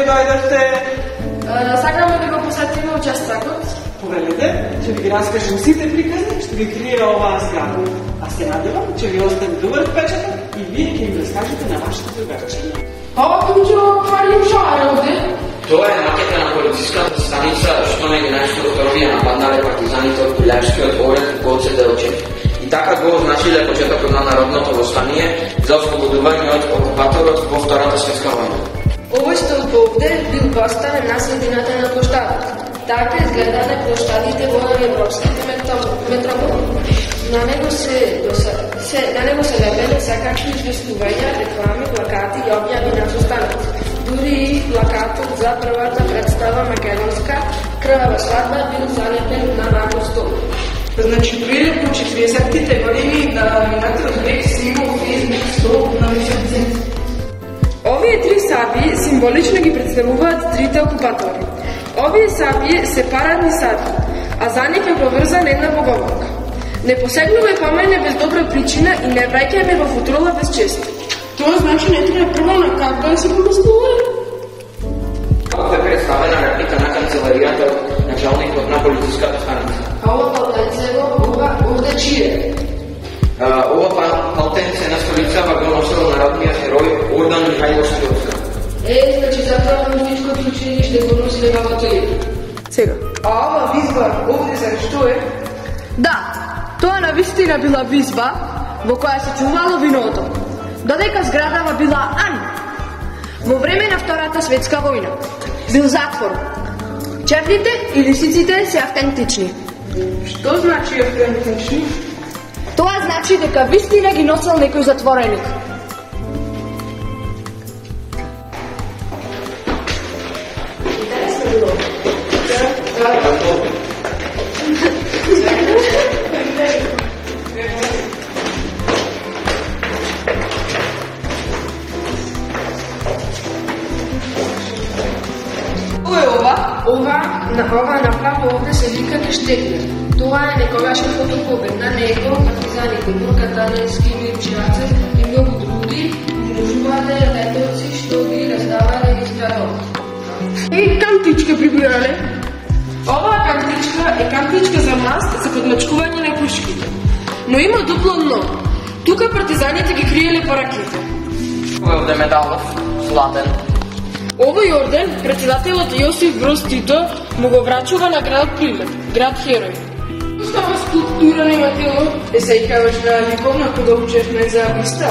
дојдовте? Сакаме да го посетиме участокот. Повелете, ќе ви раскажем сите приказни што ги криева оваа зграда. А се надевам, че ви остави добър впечатък и вие ќе им разкажете на вашите другарчи. Ова кучо кварим шо е овде? Тоа е макета на полициската станица што на 11 октомври нападнале партизаните од Пилешкиот оред и Гоце Делчев. И така го означиле почетокот на народното востание за ослободување од окупаторот во Втората светска војна. Овој столб овде бил поставен на средината на площадот. Така изгледале площадите во европските метрополи. На него се лепеле секакви известувања, реклами, плакати и објави на состаноци. Дури и плакатот за првата представа македонска крвава свадба бил залепен на ваков стол. Значи, приле по 40-тите години на минатиот век се имал фејсбук стол на висок. Овие три сабии символично ги представуваат трите окупатори. Овие сабии се парадни сабии, а за нив е поврзана една боговолка. Не посегнуваме помене без добра причина и не враќаме во футрола без чест. Тоа значи не треба прво на как да се поместуваме? Како е представена реплика на канцеларијата од началникот на полициската станица. А ова палтенцево, овде чие? Ова палтенце на столицава го носил народниот херој Ордан Михајловски. Значи затоа муштичкото училиште го носиле бабата Лида. Сега, а ова визба овде за што е? Да, тоа навистина била визба во која се чувало виното, додека зградава била Ан. Во време на Втората светска војна бил затвор. Черните и лисиците се автентични. Што значи автентични? Тоа значи дека вистина ги носел некој затвореник. Интересно било. Ова направо овде се вика Кештекне. Тоа е некогашен фотокопен. На него партизаните Бурка Таневски, Мирчевацев и многу други изложувале летоци што ги раздавале из градот. Кантичка прибирале. Оваа кантичка е кантичка за маст за подмачкување на пушките. Но има дупло дно. Тука партизаните ги криеле параките. Овде медалов, златен. Овој орден председателот Јосиф Броз Тито му го врачува на градот Прилеп, град Херој. Става скулптура на тело е сејкаваш на ликовна кога учевме за биста.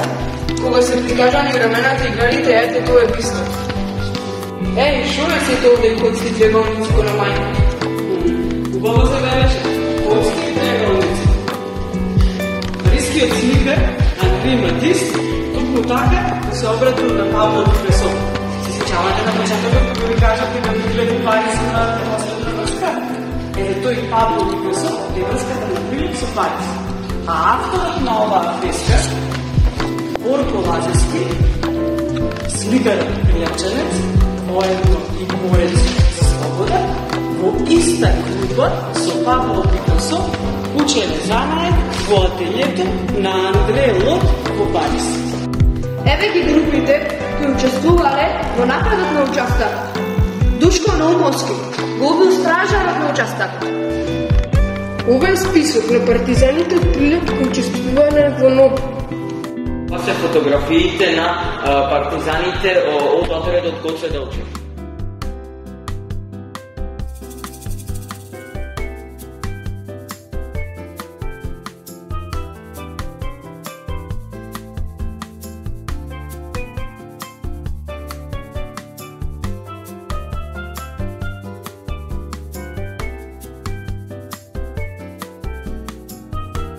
Кога се прикажани рамената и градите, ете тоа е биста. Шо е сето овде коцки триаголници ко на мајка? Убаво се береше, коцки триаголници. Парискиот сникар Андреј Матис токму така се обратил на Павло Пикасо. Сеќавате на почетокот кога ви кажат дека 2000 Париз на последна врска? Тој Павло Пикасо е врската на Прилеп со Париз. А авторот на оваа фреска, Борко Лазевски, сликарот прилепченец, воено и борец за слобода, во иста група со Павло Пикасо учеле занаед во ателието на Андре Лот во Париз. Еве ги групите кои учествувале во нападот на участокот. Душко Наумовски го убил стражарот на участокот. Ова е список на партизаните од Прилеп кои учествувале во НОБ. Ова се фотографиите на партизаните од отрядот Гоце Делчев.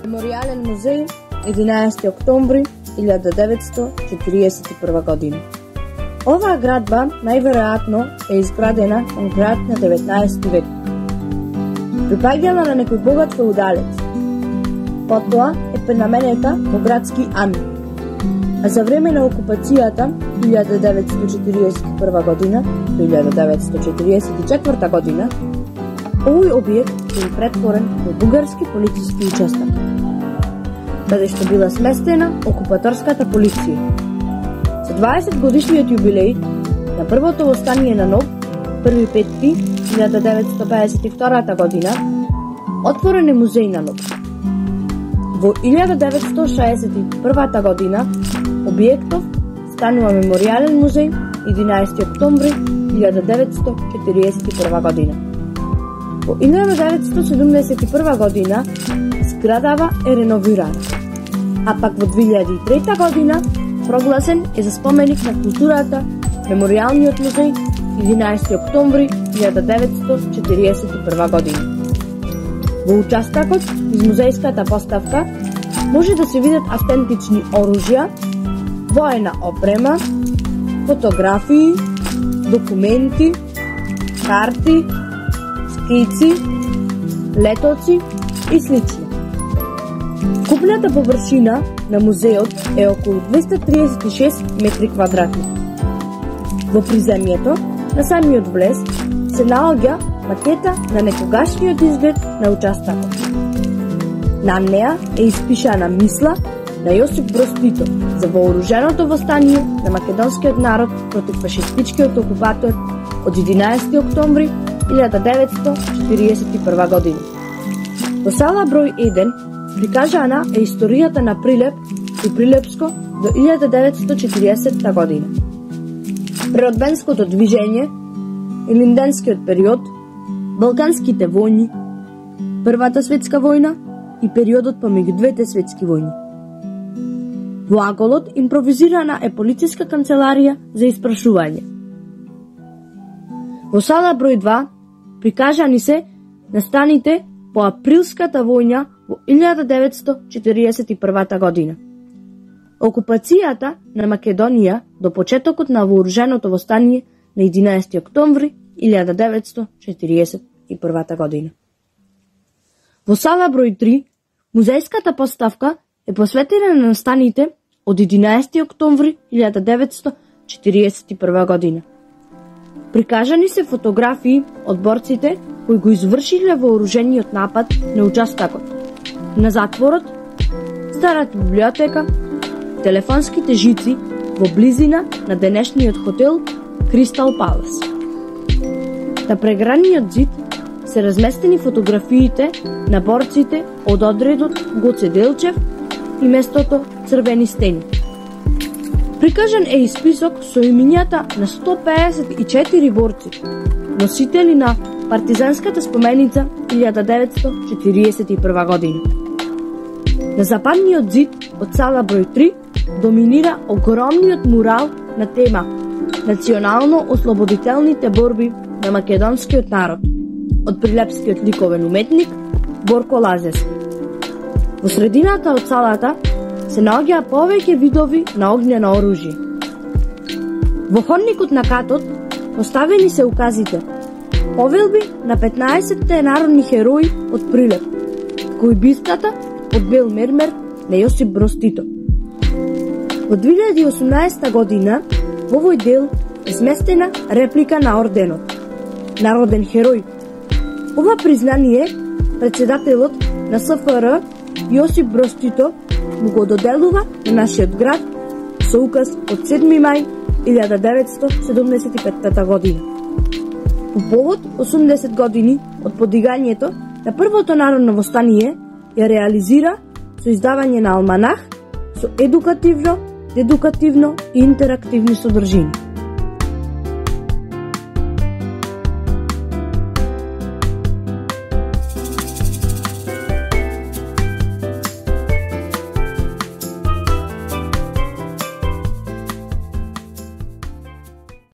Мемориален музеј 11 октомври 1941 година. Оваа градба најверојатно е изградена кон крајот на 19 век. Припаѓала на некој богат феудалец. Потоа е пренаменета во градски Ан. А за време на окупацијата 1941 година до 1944 година овој објект бил претворен во бугарски полициски участок, каде што била сместена окупаторската полиција. За 20 годишниот јубилеј на првото востание на Нов, 1 петки 1952 година, отворен е музеј на Нов. Во 1961 година, објектов станува меморијален музеј 11. октомври 1941 година. Во 1971 година зградава е реновирана, а пак во 2003 година прогласен е за споменик на културата Меморијалниот музеј 11. октомври 1941 година. Во участокот из музејската поставка може да се видат автентични оружја, воена опрема, фотографии, документи, карти, скици, летоци и слични. Купната површина на музеот е околу 236 метри квадратни. Во приземјето на самиот влез се наоѓа макета на некогашниот изглед на участокот. На неа е испишана мисла на Јосип Броз Тито за вооруженото востание на македонскиот народ против фашистичкиот окупатор од 11. октомври 1941 година. Во сала број 1 прикажана е историјата на Прилеп и Прилепско до 1940 година. Преродбенското движење, Илинденскиот период, Балканските војни, Првата светска војна и периодот помеѓу двете светски војни. Во аголот импровизирана е полициска канцеларија за испрашување. Во сала број 2 прикажани се настаните по априлската војна во 1941 година. Окупацијата на Македонија до почетокот на вооруженото востание на 11. октомври 1941 година. Во сала број 3 музејската поставка е посветена на настаните од 11. октомври 1941 година. Прикажани се фотографии од борците кои го извршиле вооружениот напад на участокот, на затворот, старата библиотека, телефонските жици во близина на денешниот хотел Кристал Палас. На преградниот зид се разместени фотографиите на борците од одредот Гоце Делчев и местото Црвени стени. Прикажан е и список со имињата на 154 борци, носители на партизанската споменица 1941 година. На западниот зид од сала број 3 доминира огромниот мурал на тема Национално-ослободителните борби на македонскиот народ од прилепскиот ликовен уметник Борко Лазевски. Во средината од салата се наоѓаа повеќе видови на огнено оружје. Во ходникот на катот поставени се указите, повелби на 15 народни херои од Прилеп, кои бистата од бел мермер на Јосип Броз Тито. Во 2018 година во овој дел е сместена реплика на орденот Народен херој. Ова признание председателот на СФР Јосип Броз Тито му го доделува на нашиот град со указ од 7 мај 1975 година. По повод 80 години од подигањето на првото народно востание ја реализира со издавање на алманах со едукативно, дедукативно и интерактивни содржини.